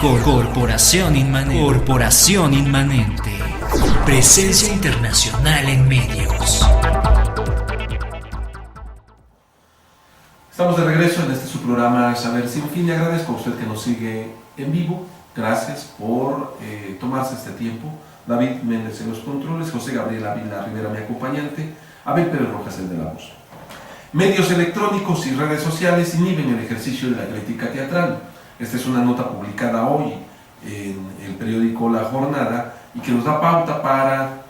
Corporación Inmanente. Presencia internacional en medios. Estamos de regreso en este su programa Saber Sin Fin y agradezco a usted que nos sigue en vivo. Gracias por tomarse este tiempo. David Méndez en los controles, José Gabriel Ávila Rivera mi acompañante, Abel Pérez Rojas el de la voz. Medios electrónicos y redes sociales inhiben el ejercicio de la crítica teatral. Esta es una nota publicada hoy en el periódico La Jornada y que nos da pauta para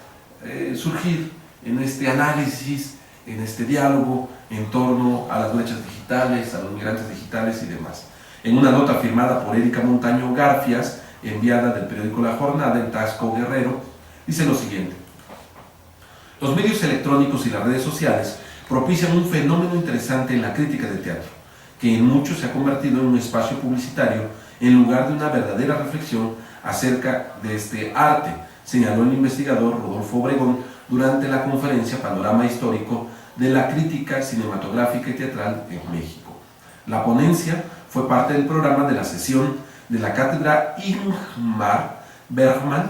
surgir en este análisis, en este diálogo en torno a las brechas digitales, a los migrantes digitales y demás. En una nota firmada por Erika Montaño Garfias, enviada del periódico La Jornada en Taxco Guerrero, dice lo siguiente: los medios electrónicos y las redes sociales propician un fenómeno interesante en la crítica de teatro, que en muchos se ha convertido en un espacio publicitario en lugar de una verdadera reflexión acerca de este arte, señaló el investigador Rodolfo Obregón durante la conferencia Panorama Histórico de la Crítica Cinematográfica y Teatral en México. La ponencia fue parte del programa de la sesión de la cátedra Ingmar Bergman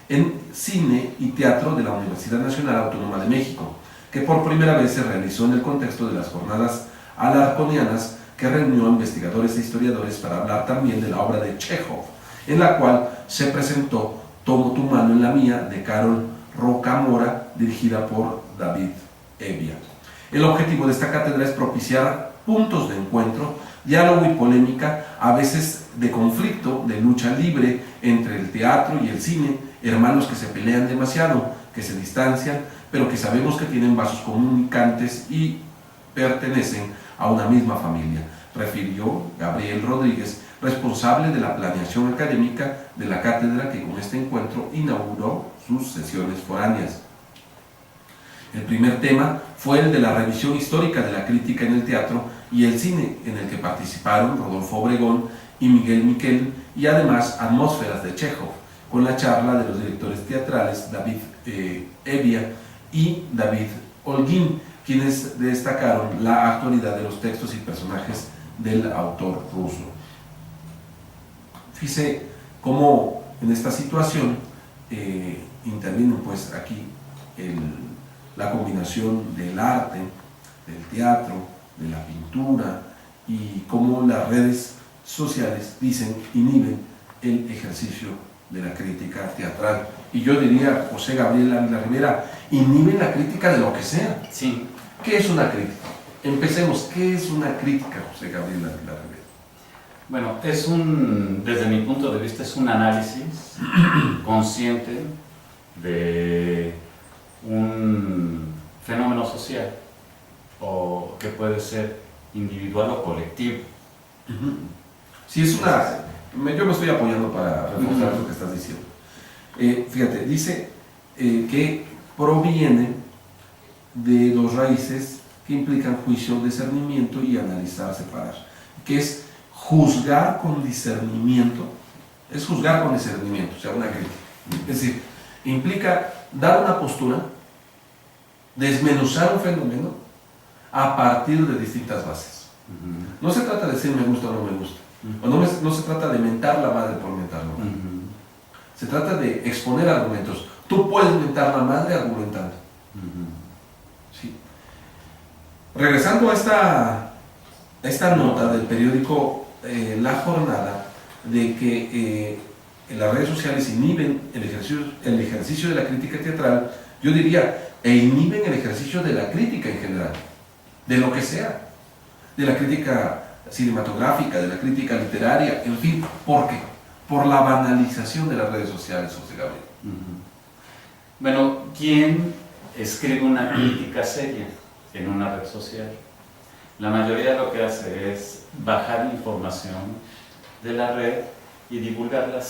en Cine y Teatro de la Universidad Nacional Autónoma de México, que por primera vez se realizó en el contexto de las jornadas alarconianas que reunió investigadores e historiadores para hablar también de la obra de Chekhov, en la cual se presentó Tomo tu mano en la mía de Carol Rocamora, dirigida por David Evia. El objetivo de esta cátedra es propiciar puntos de encuentro, diálogo y polémica, a veces de conflicto, de lucha libre entre el teatro y el cine, hermanos que se pelean demasiado, que se distancian, pero que sabemos que tienen vasos comunicantes y pertenecen a una misma familia, refirió Gabriel Rodríguez, responsable de la planeación académica de la cátedra que con este encuentro inauguró sus sesiones foráneas. El primer tema fue el de la revisión histórica de la crítica en el teatro y el cine, en el que participaron Rodolfo Obregón y Miguel Miquel, y además atmósferas de Chekhov, con la charla de los directores teatrales David Evia y David Holguín, quienes destacaron la actualidad de los textos y personajes del autor ruso. Fíjese cómo en esta situación intervino pues aquí la combinación del arte, del teatro, de la pintura, y cómo las redes sociales inhiben el ejercicio de la crítica teatral. Y yo diría, José Gabriel Ávila Rivera, inhiben la crítica de lo que sea. Sí. ¿Qué es una crítica? Empecemos, ¿qué es una crítica, José Gabriel Ávila Rivera? Bueno, desde mi punto de vista, es un análisis consciente de un fenómeno social, o que puede ser individual o colectivo. Sí, yo me estoy apoyando para reforzar lo que estás diciendo. Fíjate, dice que proviene de dos raíces que implican juicio, discernimiento y analizar, separar, que es juzgar con discernimiento, o sea, una crítica. Es decir, implica dar una postura, desmenuzar un fenómeno a partir de distintas bases. No se trata de decir me gusta o no me gusta, o no se trata de mentar la madre por mentar la madre. Se trata de exponer argumentos. Tú puedes mentar la madre argumentando. ¿Sí? Regresando a esta nota del periódico La Jornada, de que las redes sociales inhiben el ejercicio de la crítica teatral, yo diría, inhiben el ejercicio de la crítica en general, de lo que sea, de la crítica cinematográfica, de la crítica literaria, en fin. ¿Por qué? Por la banalización de las redes sociales, José Gabriel. Bueno, ¿quién escribe una crítica seria en una red social? La mayoría lo que hace es bajar información de la red y divulgarla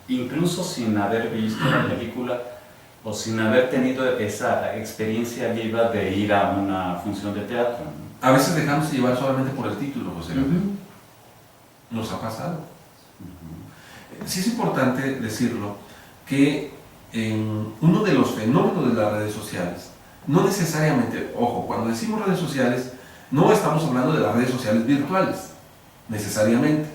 incluso sin haber visto la película o sin haber tenido esa experiencia viva de ir a una función de teatro. A veces dejamos llevar solamente por el título, José Gabriel. Nos ha pasado. Sí es importante decirlo que uno de los fenómenos de las redes sociales, no necesariamente, ojo, cuando decimos redes sociales, no estamos hablando de las redes sociales virtuales, necesariamente.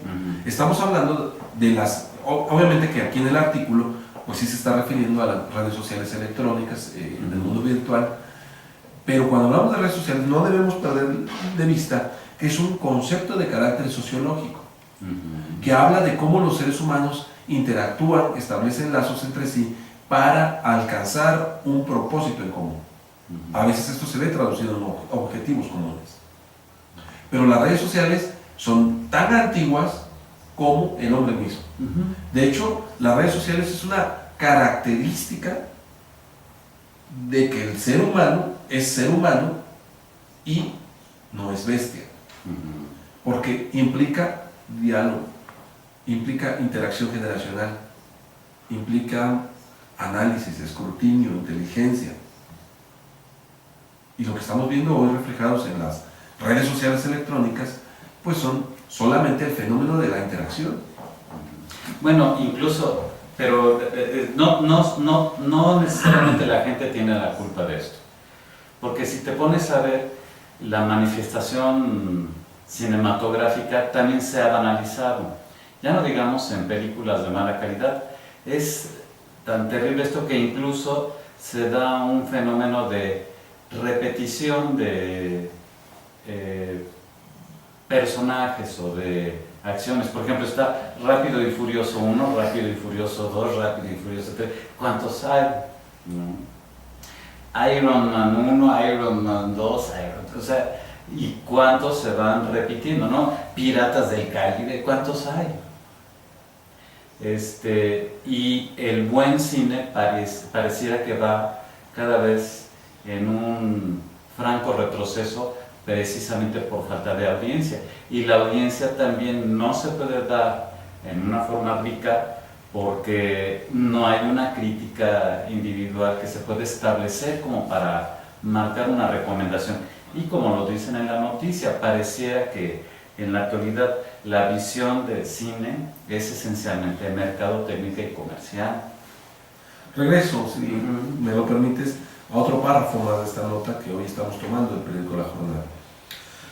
Estamos hablando de obviamente que aquí en el artículo, pues sí se está refiriendo a las redes sociales electrónicas en el mundo virtual, pero cuando hablamos de redes sociales no debemos perder de vista que es un concepto de carácter sociológico, que habla de cómo los seres humanos interactúan, establecen lazos entre sí para alcanzar un propósito en común. A veces esto se ve traducido en objetivos comunes. Pero las redes sociales son tan antiguas como el hombre mismo. De hecho, las redes sociales es una característica de que el ser humano es ser humano y no es bestia. Porque implica diálogo, implica interacción generacional, implica análisis, escrutinio, inteligencia. Y lo que estamos viendo hoy reflejados en las redes sociales electrónicas, pues son solamente el fenómeno de la interacción. Bueno, incluso, pero no necesariamente la gente tiene la culpa de esto. Porque si te pones a ver, la manifestación cinematográfica también se ha banalizado. Ya no digamos en películas de mala calidad. Es tan terrible esto que incluso se da un fenómeno de repetición de personajes o de acciones. Por ejemplo, está Rápido y Furioso 1, Rápido y Furioso 2, Rápido y Furioso 3. ¿Cuántos hay? Iron Man 1, Iron Man 2, o sea, ¿y cuántos se van repitiendo, no? Piratas del Caribe, ¿cuántos hay? Y el buen cine pareciera que va cada vez en un franco retroceso precisamente por falta de audiencia. Y la audiencia también no se puede dar en una forma rica porque no hay una crítica individual que se puede establecer como para marcar una recomendación. Y como lo dicen en la noticia, pareciera que en la actualidad la visión del cine es esencialmente mercadotecnia y comercial. Regreso, si me lo permites, a otro párrafo más de esta nota que hoy estamos tomando del periódico La Jornada.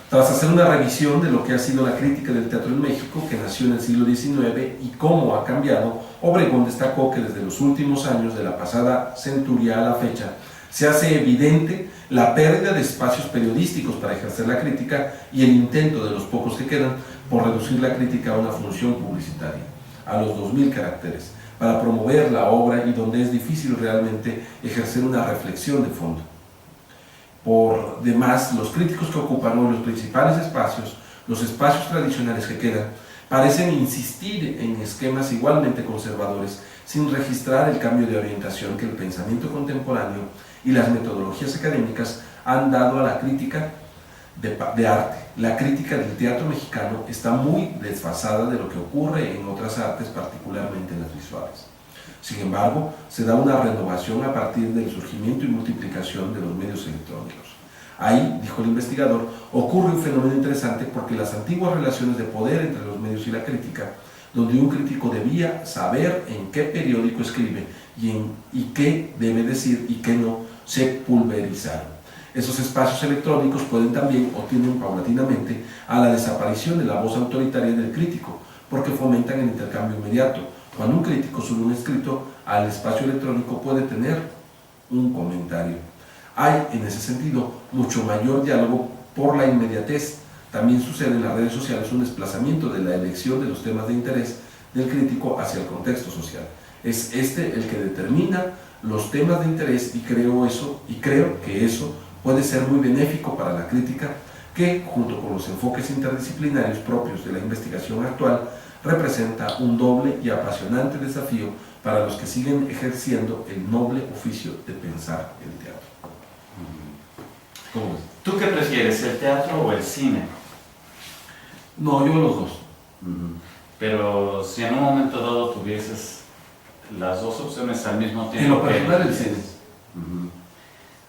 Tras hacer una revisión de lo que ha sido la crítica del teatro en México, que nació en el siglo XIX y cómo ha cambiado, Obregón destacó que desde los últimos años de la pasada centuria a la fecha, se hace evidente la pérdida de espacios periodísticos para ejercer la crítica y el intento de los pocos que quedan por reducir la crítica a una función publicitaria, a los 2000 caracteres, para promover la obra y donde es difícil realmente ejercer una reflexión de fondo. Por demás, los críticos que ocupan hoy los principales espacios, los espacios tradicionales que quedan, parecen insistir en esquemas igualmente conservadores sin registrar el cambio de orientación que el pensamiento contemporáneo y las metodologías académicas han dado a la crítica de arte. La crítica del teatro mexicano está muy desfasada de lo que ocurre en otras artes, particularmente en las visuales. Sin embargo, se da una renovación a partir del surgimiento y multiplicación de los medios electrónicos. Ahí, dijo el investigador, ocurre un fenómeno interesante porque las antiguas relaciones de poder entre los medios y la crítica, donde un crítico debía saber en qué periódico escribe y qué debe decir y qué no, se pulverizaron. Esos espacios electrónicos pueden también o tienden paulatinamente a la desaparición de la voz autoritaria del crítico, porque fomentan el intercambio inmediato. Cuando un crítico sube un escrito al espacio electrónico puede tener un comentario. Hay, en ese sentido, mucho mayor diálogo por la inmediatez. También sucede en las redes sociales un desplazamiento de la elección de los temas de interés del crítico hacia el contexto social. Es este el que determina los temas de interés y creo que eso puede ser muy benéfico para la crítica que, junto con los enfoques interdisciplinarios propios de la investigación actual, representa un doble y apasionante desafío para los que siguen ejerciendo el noble oficio de pensar el teatro. ¿Cómo ves? ¿Tú qué prefieres, el teatro o el cine? No, yo los dos. Pero si en un momento dado tuvieses las dos opciones al mismo tiempo... En lo personal el cine.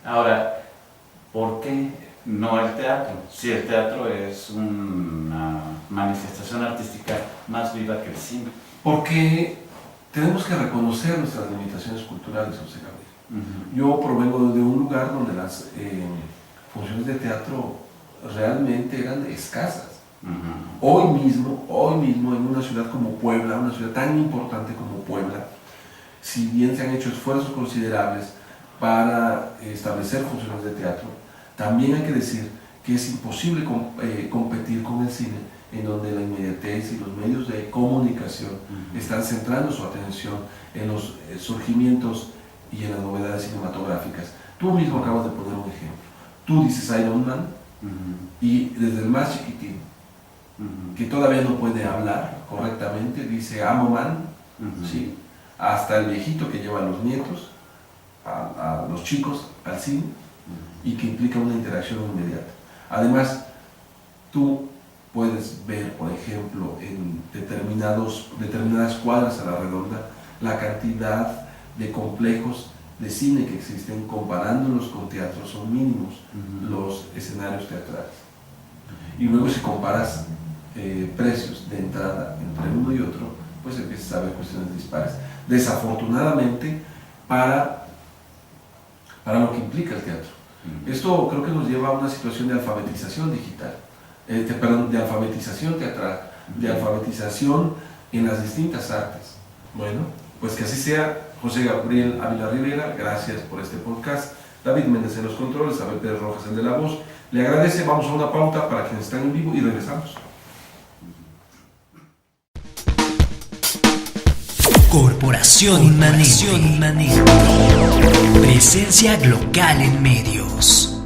Ahora, ¿por qué no el teatro? Si el teatro es una manifestación artística más viva que el cine. Porque tenemos que reconocer nuestras limitaciones culturales, José Gabriel. Yo provengo de un lugar donde las funciones de teatro realmente eran escasas. Hoy mismo, en una ciudad como Puebla, una ciudad tan importante como Puebla, si bien se han hecho esfuerzos considerables para establecer funciones de teatro, también hay que decir que es imposible competir con el cine, en donde la inmediatez y los medios de comunicación están centrando su atención en los surgimientos y en las novedades cinematográficas. Tú mismo acabas de poner un ejemplo. Tú dices Iron Man y desde el más chiquitín, que todavía no puede hablar correctamente, dice Amo Man, ¿sí? Hasta el viejito que lleva a los nietos, a los chicos al cine, y que implica una interacción inmediata. Además, tú puedes ver, por ejemplo, en determinadas cuadras a la redonda, la cantidad de complejos de cine que existen. Comparándolos con teatro, son mínimos los escenarios teatrales. Y luego, si comparas precios de entrada entre uno y otro, pues empiezas a ver cuestiones dispares. Desafortunadamente, para lo que implica el teatro. Esto creo que nos lleva a una situación de alfabetización digital, de alfabetización teatral, de alfabetización en las distintas artes. Bueno, pues que así sea. José Gabriel Ávila Rivera, gracias por este podcast. David Méndez en los controles, Abel Pérez Rojas el de la voz. Le agradece, vamos a una pauta para quienes están en vivo y regresamos. Corporación Inmanente. Presencia local en medios.